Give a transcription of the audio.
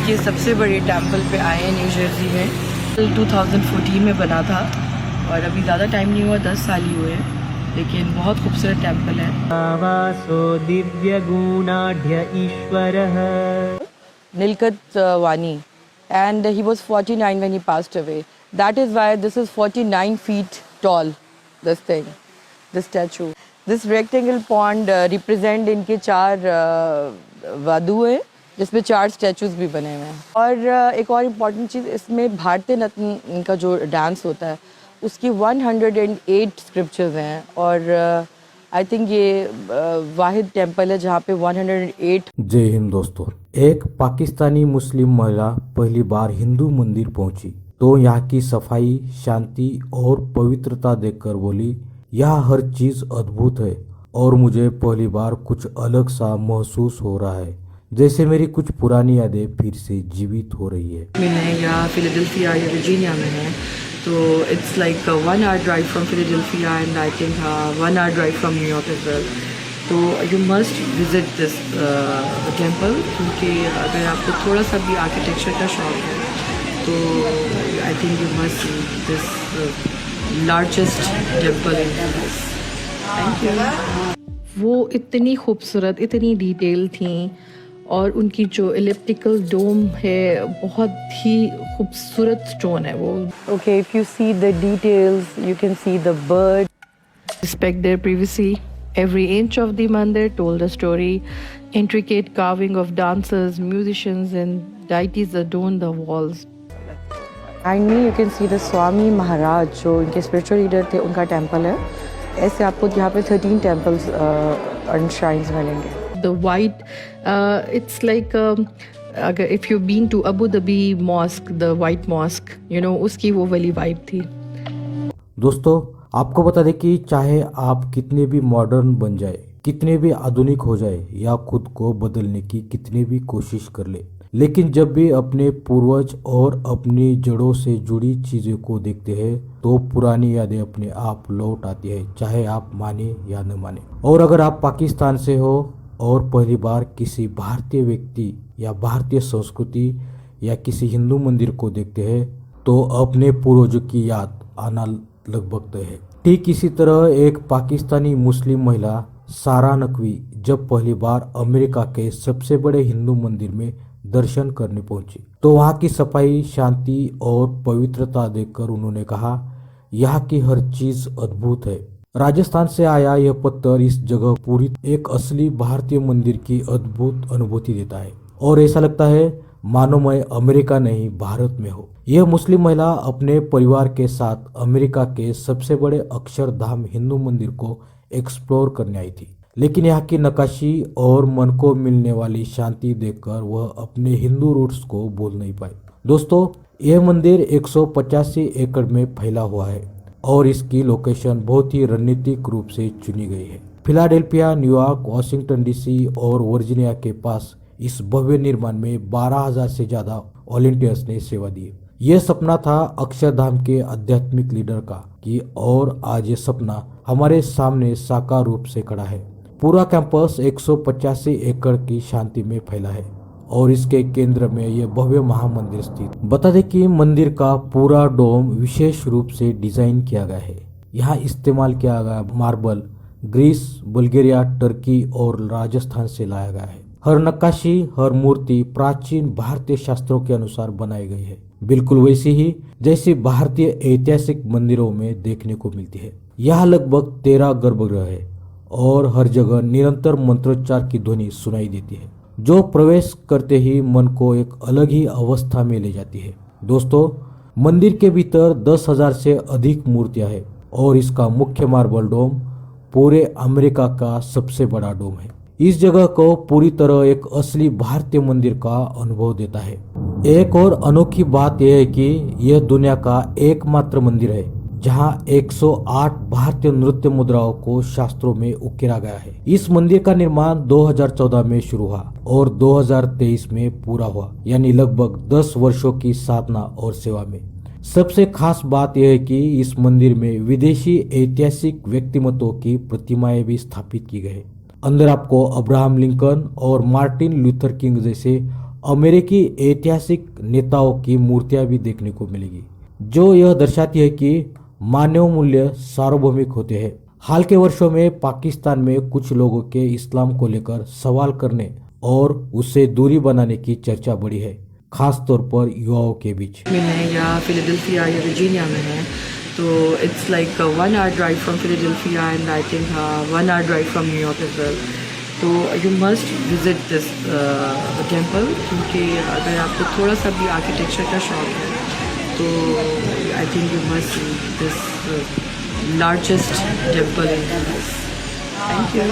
के सबसे बड़े टेंपल पे आए हैं न्यू जर्सी में। 2014 में बना था और अभी ज़्यादा टाइम नहीं हुआ, 10 साल ही हुए हैं, लेकिन बहुत खूबसूरत टेंपल है। आवासो दिव्य गुणाढ्य ईश्वरः नीलकंठ वानी, and he was 49 when he passed away. That is why this is 49 feet tall, this thing, this statue. This rectangle pond represent इनके 4 वादू हैं जिसमें 4 स्टैचूज भी बने हुए हैं। और एक और इम्पॉर्टेंट चीज़, इसमें भारतीय इनका जो डांस होता है उसकी 108 स्क्रिप्चर्स हैं और आई थिंक ये वाहिद टेम्पल है जहाँ पे 108। जय हिंद दोस्तों, एक पाकिस्तानी मुस्लिम महिला पहली बार हिंदू मंदिर पहुंची तो यहाँ की सफाई, शांति और पवित्रता देखकर बोली, यह हर चीज अद्भुत है और मुझे पहली बार कुछ अलग सा महसूस हो रहा है, जैसे मेरी कुछ पुरानी यादें फिर से जीवित हो रही है। में या फिलाडेल्फिया या वर्जीनिया में है तो it's like 1 hour drive from Philadelphia and I think 1 hour drive from New York as well. तो you must visit this temple, क्योंकि अगर आपको थोड़ा सा भी आर्किटेक्चर का शौक है तो I think you must see this largest temple in US. Thank you. वो इतनी खूबसूरत, इतनी डिटेल थी और उनकी जो एलिप्टिकल डोम है बहुत ही खूबसूरत स्टोन है वो। Okay, if you see the details you can see the bird. Respect their privacy. Every inch of the mandir told a story. Intricate carving of dancers, musicians and deities adorn the walls. Behind me you can see the Swami Maharaj, जो इनके spiritual leader थे, उनका temple है। ऐसे आपको यहाँ पे 13 temples और श्राइन्स मिलेंगे। The white, it's like अगर if you've been to Abu Dhabi mosque, the white mosque, you know, उसकी वो वाली वाइब थी। दोस्तों, आपको बता दें कि चाहे आप कितने भी मॉडर्न बन जाए, कितने भी आधुनिक हो जाए या खुद को बदलने की कितनी भी कोशिश कर ले, लेकिन जब भी अपने पूर्वज और अपनी जड़ों से जुड़ी चीज़ों को देखते हैं तो पुरानी यादें अपने आप लौट आती है, चाहे आप माने या न माने। और अगर आप पाकिस्तान से हो और पहली बार किसी भारतीय व्यक्ति या भारतीय संस्कृति या किसी हिंदू मंदिर को देखते हैं तो अपने पूर्वजों की याद आना लगभग तय है। ठीक इसी तरह एक पाकिस्तानी मुस्लिम महिला सारा नकवी जब पहली बार अमेरिका के सबसे बड़े हिंदू मंदिर में दर्शन करने पहुंची तो वहां की सफाई, शांति और पवित्रता देखकर उन्होंने कहा, यहाँ की हर चीज अद्भुत है। राजस्थान से आया यह पत्थर इस जगह पूरी एक असली भारतीय मंदिर की अद्भुत अनुभूति देता है और ऐसा लगता है मानो मैं अमेरिका नहीं भारत में हो। यह मुस्लिम महिला अपने परिवार के साथ अमेरिका के सबसे बड़े अक्षरधाम हिंदू मंदिर को एक्सप्लोर करने आई थी, लेकिन यहाँ की नक्काशी और मन को मिलने वाली शांति देखकर वह अपने हिंदू रूट्स को भूल नहीं पाई। दोस्तों, यह मंदिर 185 एकड़ में फैला हुआ है और इसकी लोकेशन बहुत ही रणनीतिक रूप से चुनी गई है। फिलाडेल्फिया, न्यूयॉर्क, वाशिंगटन डीसी और वर्जीनिया के पास इस भव्य निर्माण में 12,000 से ज्यादा वॉलंटियर्स ने सेवा दी। यह सपना था अक्षरधाम के आध्यात्मिक लीडर का कि और आज ये सपना हमारे सामने साकार रूप से खड़ा है। पूरा कैंपस 185 एकड़ की शांति में फैला है और इसके केंद्र में यह भव्य महामंदिर स्थित। बता दें कि मंदिर का पूरा डोम विशेष रूप से डिजाइन किया गया है। यहाँ इस्तेमाल किया गया मार्बल ग्रीस, बुल्गारिया, टर्की और राजस्थान से लाया गया है। हर नक्काशी, हर मूर्ति प्राचीन भारतीय शास्त्रों के अनुसार बनाई गई है, बिल्कुल वैसी ही जैसी भारतीय ऐतिहासिक मंदिरों में देखने को मिलती है। यहाँ लगभग 13 गर्भगृह है और हर जगह निरंतर मंत्रोच्चार की ध्वनि सुनाई देती है जो प्रवेश करते ही मन को एक अलग ही अवस्था में ले जाती है। दोस्तों, मंदिर के भीतर 10,000 से अधिक मूर्तियां हैं और इसका मुख्य मार्बल डोम पूरे अमेरिका का सबसे बड़ा डोम है। इस जगह को पूरी तरह एक असली भारतीय मंदिर का अनुभव देता है। एक और अनोखी बात यह है कि यह दुनिया का एकमात्र मंदिर है जहां 108 भारतीय नृत्य मुद्राओं को शास्त्रों में उकेरा गया है। इस मंदिर का निर्माण 2014 में शुरू हुआ और 2023 में पूरा हुआ, यानी लगभग 10 वर्षों की साधना और सेवा में। सबसे खास बात यह है कि इस मंदिर में विदेशी ऐतिहासिक व्यक्तिमत्वों की प्रतिमाएं भी स्थापित की गई है। अंदर आपको अब्राहम लिंकन और मार्टिन लूथर किंग जैसे अमेरिकी ऐतिहासिक नेताओं की मूर्तियां भी देखने को मिलेगी, जो यह दर्शाती है कि मानव मूल्य सार्वभौमिक होते हैं। हाल के वर्षों में पाकिस्तान में कुछ लोगों के इस्लाम को लेकर सवाल करने और उससे दूरी बनाने की चर्चा बढ़ी है, खास तौर पर युवाओं के बीच में या फिलाडेल्फिया या वर्जीनिया में है, तो it's like 1 hour drive from Philadelphia and I think 1 hour drive from New York as well. तो you must visit this temple, क्योंकि अगर आपको थोड़ा सा भी आर्किटेक्चर का शौक है तो I think you must see this largest temple in US. Thank you.